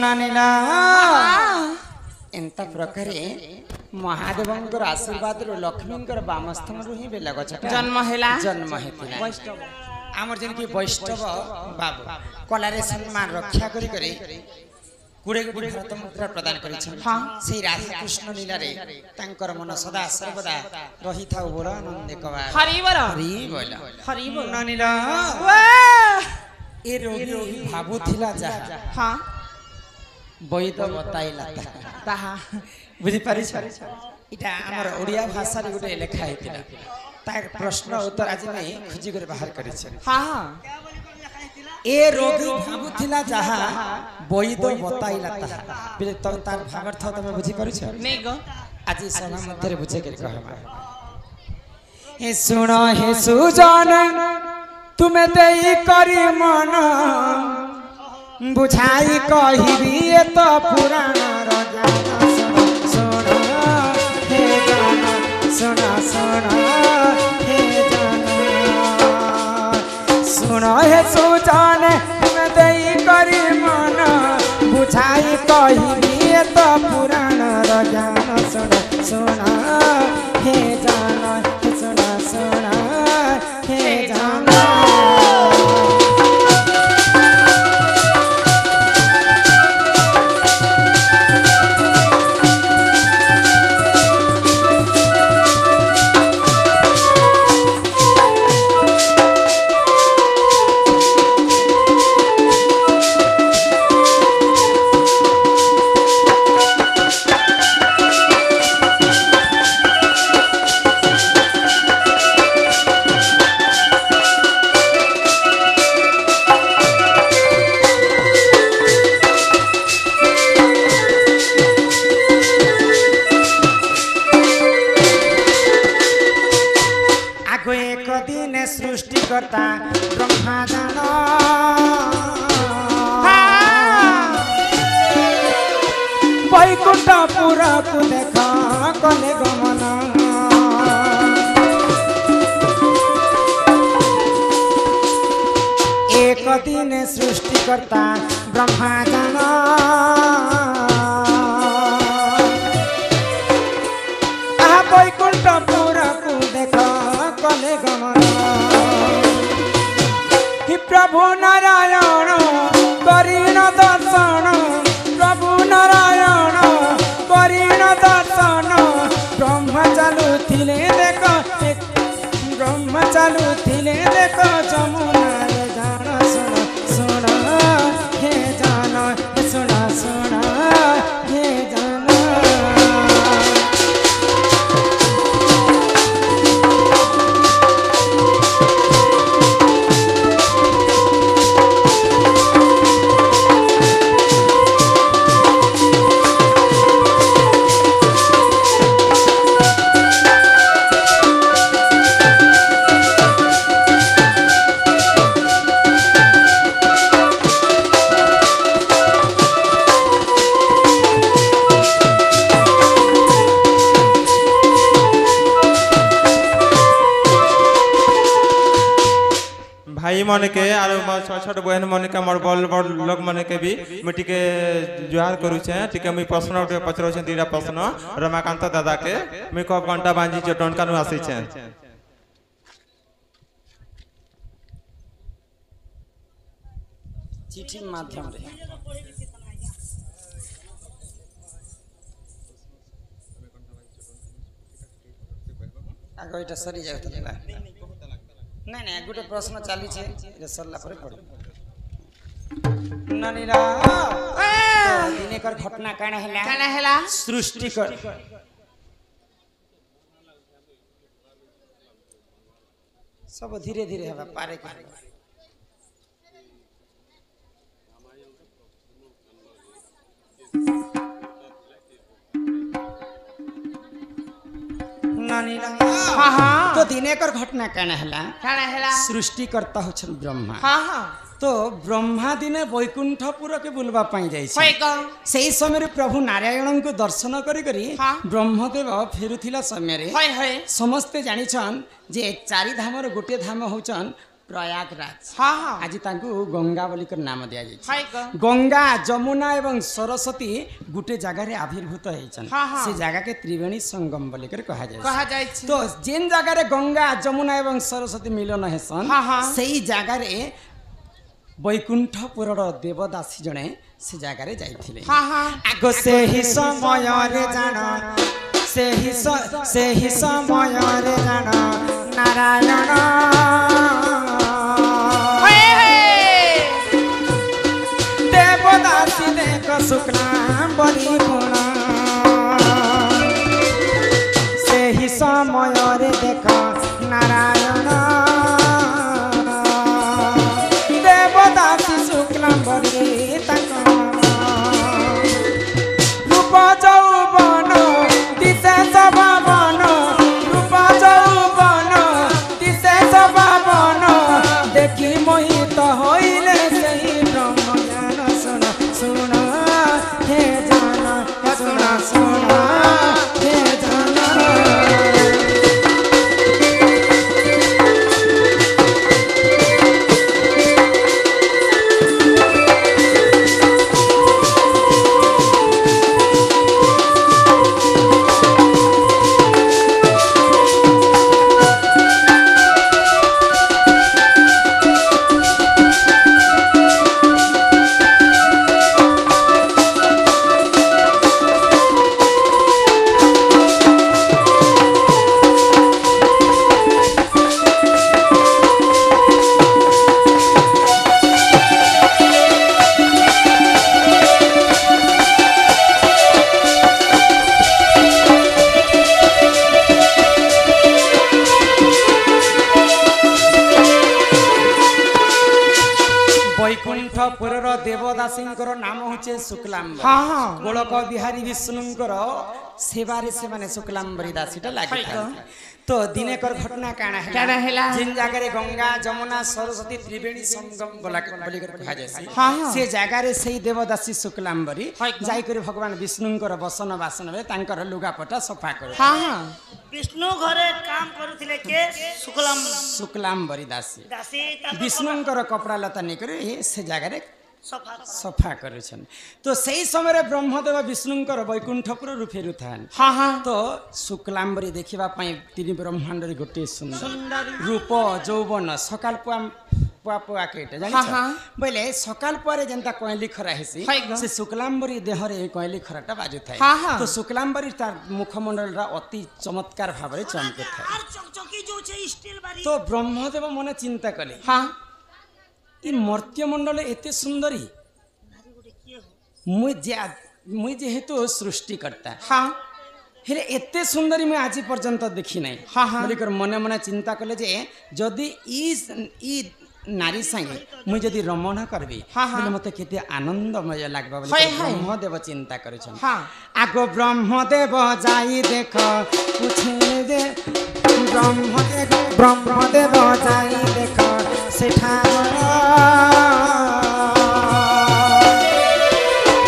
नानीला एंता प्रकारे महादेवंकर आशीर्वाद लक्ष्मींकर बामस्थान ही बेला गछ जन्म हेतिला आमर जन की वैष्णव बाबू कलारे सम्मान रक्षा करी करी गुड़े गुड़े भारत मुद्रा प्रदान करिछन हां से राधा कृष्ण लीला रे तांकर मन सदा सर्वदा रही था बोला आनंद कवा हरि बोल नानीला ए रोगी भाबु थिला जा हां बैद बताइला ताहा बुझी पारि छ इटा हमर ओडिया भाषा रे गुटे लेखा हेतिला तार प्रश्न उत्तर आज मैं खुजी कर बाहर करि छ हां ए रोगी भाबु थिला जहा बैद बताइला ताहा बिले तो तार भावार्थ तमे बुझी पारि छ नै गो आज सभा मध्ये बुझे के कहमा हे सुनो हे सुजन तुमे देई करी मन बुझाई कहिबी ए तो पुराण रजान सुनो हे जान सुनो सुनो हे जान सुनो हे सुजान तुमे देई करी मन बुझाई कहिबी ए तो पुराण रजान सुनो सुनो हे जान सुनो सुनो हे जान सृष्टिकर्ता ब्रह्मा जान वैकुंठ पुरा को देखा कले गमन एक दिन सृष्टिकर्ता ब्रह्मा जान वैकुंठ पुरा को देखा कले गमन प्रभु नारायण करीन दर्शन प्रभु नारायण करीन दर्शन ब्रह्म चालुथिले देख ब्रह्म चालुथिले देख जमुना जान सुन सुन हे जान सुन सुन हे जान भाई मन के आरो छोट छोट बहन मन के मोर बड़ बड़ लोग मन के भी मैं टिके जुहार करू छे टिके मैं प्रश्न उठे पचरो छे तीरा प्रश्न रमाकांत दादा के मैं कब घंटा बांजी जो टनका नु आसी छे चिठी माध्यम रे आगो इटा सरी जाउतला नहीं नहीं गोटे प्रश्न चली छे सरला पर पड़ ननीला दिने कर घटना काना हैला सृष्टि कर सब धीरे धीरे हवा पारे के ननीला हां हां तो दिने कर घटना काना हैला सृष्टि करता हो छन ब्रह्मा हां हां तो ब्रह्मा दिने वैकुंठपुर के बुलवा पाई जाई होय को सेही समय रे प्रभु नारायण को दर्शन करी करी ब्रह्मदेव फेरुथिला समय रे होय होय समस्त जानि छन जे चारि धाम रे गोटे धाम होचन प्रयागराज हाँ हाँ आज तांकु गंगा बोली कर नाम दिया जाय हाय ग गंगा जमुना एवं सरस्वती गुटे जगह रे आविर्भूत होइछन हाँ, हाँ। से जगह के त्रिवेणी संगम बोली कर कहा जाय छी तो जेन जगह रे गंगा जमुना एवं सरस्वती मिलन हेसन हाँ, हाँ। सेही जगह रे वैकुंठपुर देवदासी जने से जगह रे जाइथिले हाँ हाँ आगो से ही समय रे जाना से ही समय रे जाना नारायण देवदासी देख शुक्लाम बड़ी गुण से ही समय रे देख नारायण देवदासी शुक्लाम बड़ी तक रूप जौवन दिशे सभावन रूप जौवन दिशे सभावन देखी मोहित होइले सही ब्रह्म ज्ञान सुन सुन हे जान सुन सुन हे जान वैकुंठपुर देवदासींकर नाम होचे शुक्लाम्बर हाँ हाँ गोलक बिहारी विष्णुंकर सेवारे से माने शुक्लाम्बरी दासीटा लागि तो दिनेकर घटना काना हेला जिन जगह रे गंगा जमुना सरस्वती त्रिवेणी संगम बोली कर कहा जाय हाँ, हाँ। से जगह रे सेही देवदासी शुक्लाम्बरी हाय जाई कर भगवान विष्णुंकर बसन बासन में तांकर लुगापटा सफा कर हाँ हाँ विष्णु घरे काम करुथिले के शुक्लम शुक्लाम्बरी दासी दासी ताको विष्णुंकर कपड़ा लता निकर से जगह रे सफा सफा करेछन तो सही समय रे ब्रह्मदेव विष्णुंकर वैकुंठपुर रूफेरु थान हाँ हाँ तो शुक्लाम्बरी देखिबा पई तीन ब्रह्मांड रे गोटे सुंदर रूप यौवन सकाल पुआ केटे जानि हाँ, हाँ। बोले सकाल पर जेंता कोइली खरा हेसी हाय ग। से शुक्लाम्बरी देह रे कोइली खराटा बाजु थाए हाँ, हाँ। तो शुक्लाम्बरी तार मुखमंडल रा अति चमत्कार भाबरे चमके थाए आर चकचकी जो छे स्टील बारी तो ब्रह्मदेव मने चिंता कले हाँ ई मर्त्यमंडल एते सुंदरी भारी गुटे के हो मुई जेहेतु सृष्टिकर्ता हाँ हेले एते सुंदरी मैं आज पर्यंत देखी नहीं हाँ, हाँ। बोलिकर मने मने चिंता कले जे जदि ई नारी संगे मुई जदि रमण करबी हाँ, हाँ। बोले मते केते आनंदमय लागबा बोले हाय, हाय। ब्रह्मदेव चिंता करिछन हाँ आगो ब्रह्मदेव जाई देख पूछे दे ब्रह्मदेव जाई देख सेठा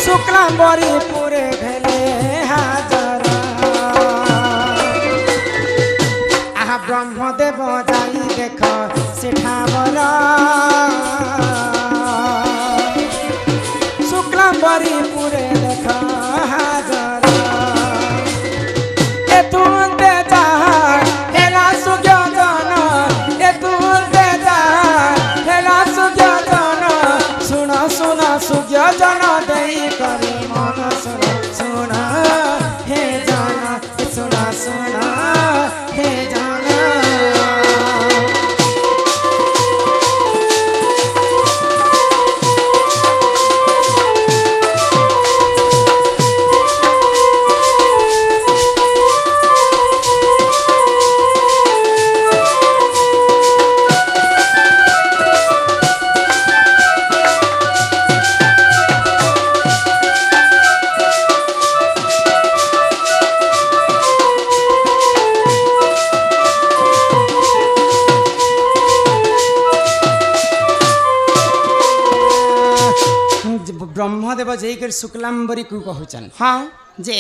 शुक्लाम्बरी पूरे भेले हाजर आहा ब्रह्मदेव जाई देख सेठा बरा शुक्लाम्बरी पूरे देख हाजर ए तुंते जहा हेला सुग्य जन ए तुंते जहा हेला सुग्य जन सुन सुन सुग्य जन देई करी मन सुन सुन हे जन सुन सुन हे जन ब्रह्मदेव जईकर शुक्लाम्बरी को कहचन हाँ जे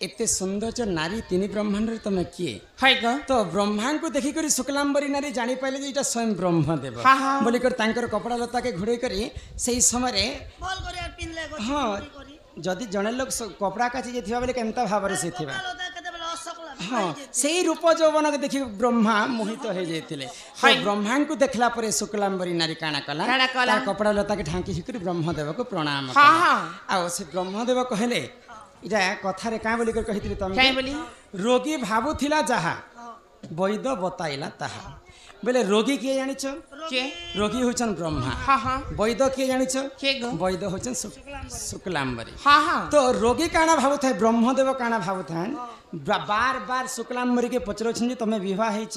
एते सुंदर जो नारी तीन ब्रह्मांड रे तुम किए हाय ग तो ब्रह्मा को देखी करी शुक्लांबरी नारी जानी पाइले जे इटा स्वयं ब्रह्मदेव हाँ, हाँ। बोली कर तांकर कपड़ा लता के घोड़े करी सही समय रे ଭଲ କରି ଆର ପିନ୍ଧଲେ ଗଛ हाँ କରି जदि जने लोग कपड़ा काची जेथिबा बेले केनता भाବରେ से थिबा ଲତା କେତେବେଳେ ଅସକଲା हाँ सेही रूप यौवन के देखि ब्रह्मा मोहित हो जाइतिले तो ब्रह्मा को देखला परे शुक्लांबरी नारी काना कला काना कला? तार कपड़ा लता के ढांकी हिकरी ब्रह्मदेव को प्रणाम हाँ, कला। हाँ। आ से ब्रह्मदेव कहले इटा कथा रे का बोली कर कहितिले तुम काहे बोली? रोगी भाबुथिला जाहा वैद्य बताइला ताहा बोले रोगी किए जानिछ के रोगी होचन ब्रह्मा हाँ हाँ वैद्य किए जानिछ के गो वैद्य होचन शुक्लांबरी हाँ हाँ तो रोगी काना भावुଥାଏ ब्रह्मदेव काना भावुଥାଏ बार बार शुक्लांबरी के पचरछन जे तमे विवाह हेछ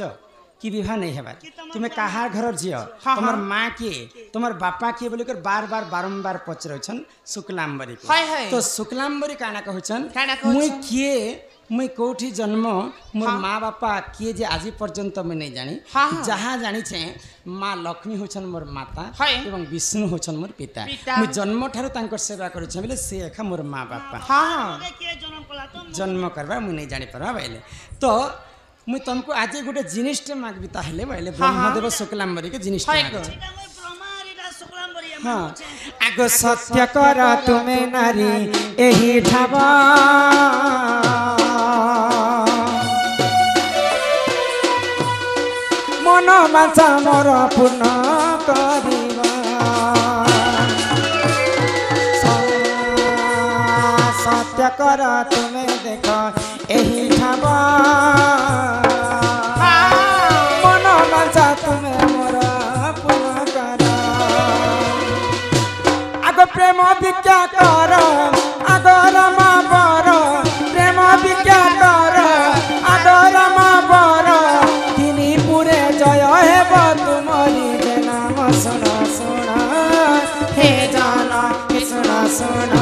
कि विवाह नहीं हेबा तुमे काहार घर जियो हाँ, तमर हाँ। माँ के तमर बापा के बोली कर बार बार बारंबार पचरछन शुक्लांबरी के हाय, हाय। तो शुक्लांबरी काना कहछन काना कहछन? मुई किए मुई कोठी जन्म मोर माँ बापा किए जे आज पर्यंत मैं नहीं जानी हाँ, हाँ। जहाँ जानी छे माँ लक्ष्मी होछन मोर माता हाय। एवं विष्णु होछन मोर पिता पिता। मुई जन्म ठारो तांकर सेवा करूछ बोले से एखा मोर माँ बापा हाँ हाँ କିଏ ଜନ୍ମ କଲା ତ जन्म करबा मुई नहीं जानी पारबा बोले तो मुई तुमको आज गोटे जिनिसटे मागबी ताहले बोले ब्रह्मदेव शुक्लांबरी के जिनिसटे हाय मागबी। गो। ଏଇଟା ମୁଁ ବ୍ରହ୍ମାରିଟା ଶୁକ୍ଲାମ୍ବରୀ हाँ आगो सत्य कर तुमे नारी एही ठावा मन माछा मोर पूर्ण करिबा सत्य कर तुमे देख एही ठावा मन माछा तुमे मोर पूर्ण कर आगो प्रेम भिक्षा कर आगो रमा बर प्रेम भिक्षा कर आगो रमा बर तिनी पुरे जय हेब तुमरी जे नाम सुन सुन हे जान हे सुन सुन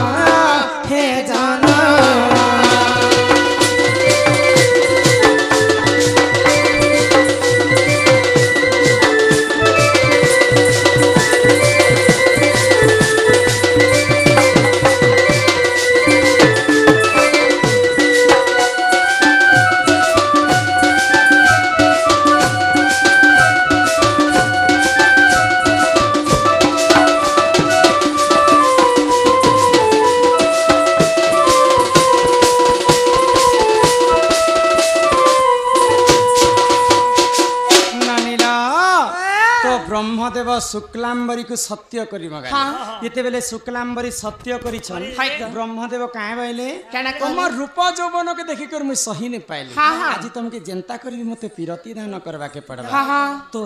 हे जान नानीला तो ब्रह्मदेव शुक्लांबरी को सत्य करी मगा हाँ। येते बेले शुक्लांबरी सत्य करी छन हाय गो। ब्रह्मदेव काहे बैले काना कहले? तमर रूप यौवन के देखि कर मुई सही नहीं पाइली हाँ, हाँ। आज तुमके जनता करी मते पिरती दान करबा के पड़बा हाँ, हाँ। तो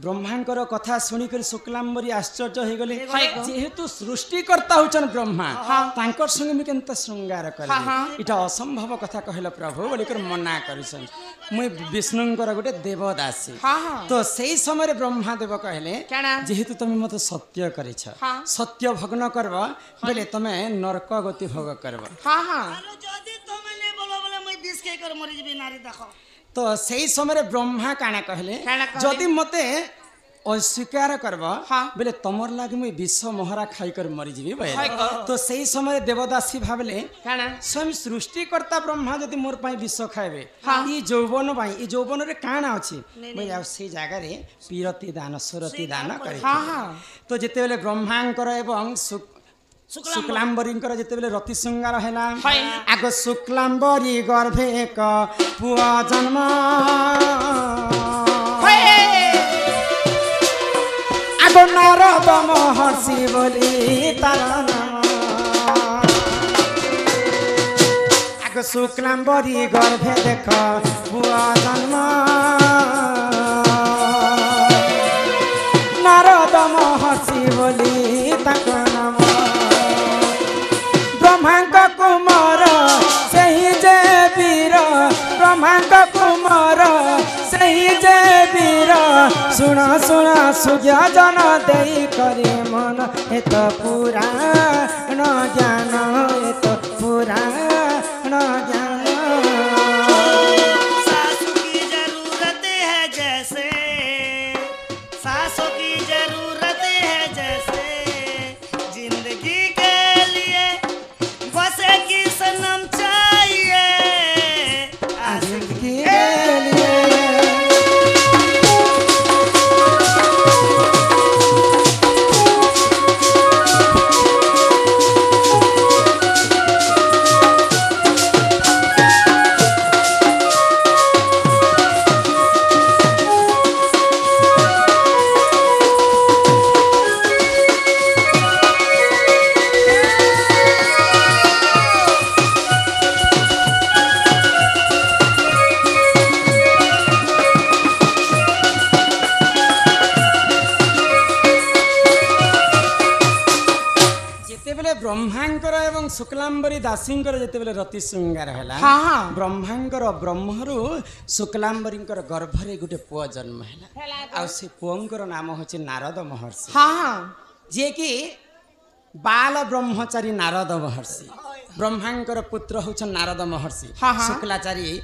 ब्रह्मांकर कथा सुनी कर शुक्लांबरी आश्चर्य हे गले हाय गो। जेहेतु सृष्टिकर्ता होचन ब्रह्मा तांकर संग में केनता श्रृंगार हाँ, करबे हाँ। इटा असंभव कथा कहला प्रभु बोली कर मना करिसन मुई विष्णुंकर गोटे देवदासी हाँ, हाँ। तो सेही समय ब्रह्मादेव कहले काना? जेहेतु तुम मत सत्य करिछ हाँ। सत्य भग्न करब बोले तमे नरक गति भोग करब हाँ हाँ ଆଲୋ ଯଦି ତମେ ନେ ବୋଲ ବୋଲେ ମୁଇଁ ବିଷ ଖାଇ କରି ମରିଯିବି ନାରୀ ଦେଖ तो सेही समय ब्रह्मा काना कहले काना कहले? जदि मते अस्वीकार करब हाँ। बोले तमर लागे मुई विष मोहरा खाई कर मरी जीवी हाय बोले गो। तो सेही समय देवदासी भाबले काना स्वयं सृष्टिकर्ता ब्रह्मा जदि मोर पाई विष खाइबे हाँ। ई यौवन पाई ई यौवन रे काना अछि बोले आ से जागा रे पीरति दान सुरति दान करे हाँ हाँ तो जेते बेले ब्रह्मांकर एवं शुक्लांबरींकर जेते बेले रति श्रृंगार हैला हाय। आगो शुक्लांबरी गर्भे एक पुआ जन्म आगो नारद महर्षि बोली तार नाम आगो शुक्लांबरी गर्भे देख पुआ जन्म नारद महर्षि बोली ताक नाम ब्रह्मांक कुमार सही जय वीर ब्रह्मांक कुमार सही जय वीर सुन सुन सूर्य जन देई करे मन एत पुराण ज्ञान एत पुराण ज्ञान सासू की जरूरत है जैसे सासों की जरूरत है जैसे जिंदगी के लिए बस की सनम चाहिए ब्रह्मांकर एवं शुक्लांबरी दासींकर जेतेबेले रति श्रृंगार हैला हाँ हाँ ब्रह्मांकर ब्रह्मरु शुक्लांबरींकर गर्भरे गुटे पुआ जन्म हैला आ से पुअंकर नाम होचे नारद महर्षि हाँ हाँ जे कि बाल ब्रह्मचारी नारद महर्षि ब्रह्मांकर पुत्र होछन नारद महर्षि हाँ, हाँ। शुक्लाचारी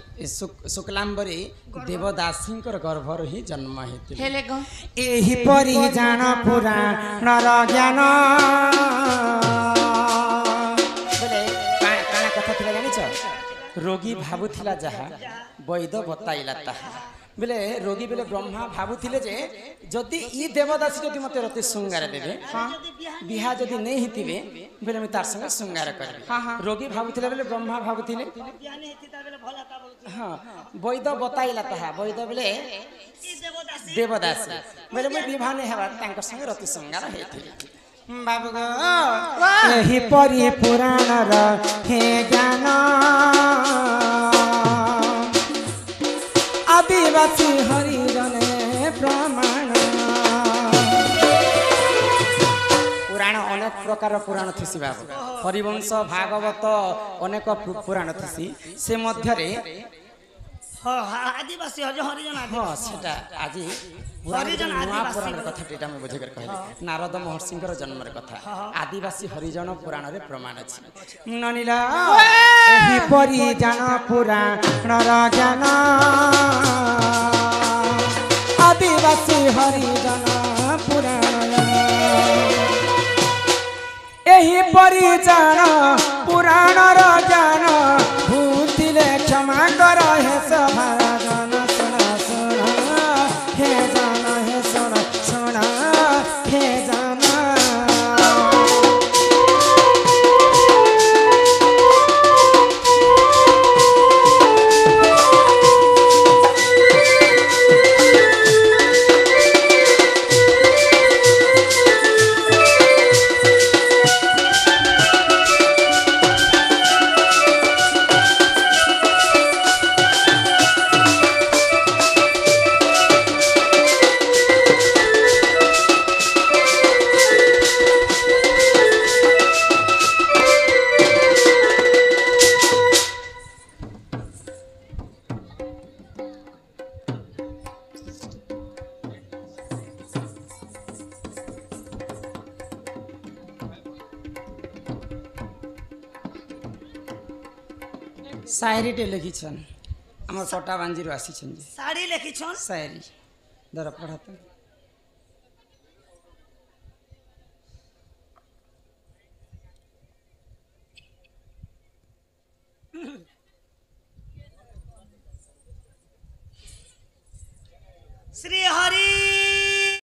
शुक्लांबरी देवदासींकर गर्भर ही जन्म हेतिले हेले गो एही परि जान पुराण र ज्ञान बोले काना कथा थिला जानिछ रोगी भाबुथिला जहा वैद्य बताइला ताहा बोले रोगी बोले ब्रह्मा भाबुथिले जे जदि ई देवदासी जदि मते रति श्रृंगार देबे बिहा जदि नै हितिबे बोले मैं तार संगे श्रृंगार करबे हाँ, हाँ। रोगी भाबुथिले बोले ब्रह्मा भाबुथिले ज्ञानी हेती ता बेले भला ता बोलु हाँ वैद्य बताइला ताहा वैद्य बोले ई देवदासी देवदासी बोले मैं विवाह नहीं हेबा तांकर संगे रति श्रृंगार हेतिले बाबू गो एही परि पुराण र हे ज्ञान आदिवासी हरिजने प्रमाण पुराण अनेक प्रकार पुराण थिसी बाबू हरिवंश भागवत अनेक पुराण थिसी से मध्यरे हां आदिवासी हरिजन आदि हाँ सेटा आज हरिजन नुआ आदिवासी पुराण कथा टेटा मैं बुझे कर कहले नारद महर्षिंकर जन्मर कथा आदिवासी हरिजन पुराण रे प्रमाण अछि ननिला एही परि जान पुराण र ज्ञान आदिवासी हरिजन पुराण एही परि जान पुराण र ज्ञान भूतिले क्षमा कर हे सभा जन सुना सुना हे जान हे सुना सुना हे जान शायरी टे लिखिछन हमर छोटा बांजीरो आसीछन जे साड़ी लेखिछन शायरी दर पढ़ाते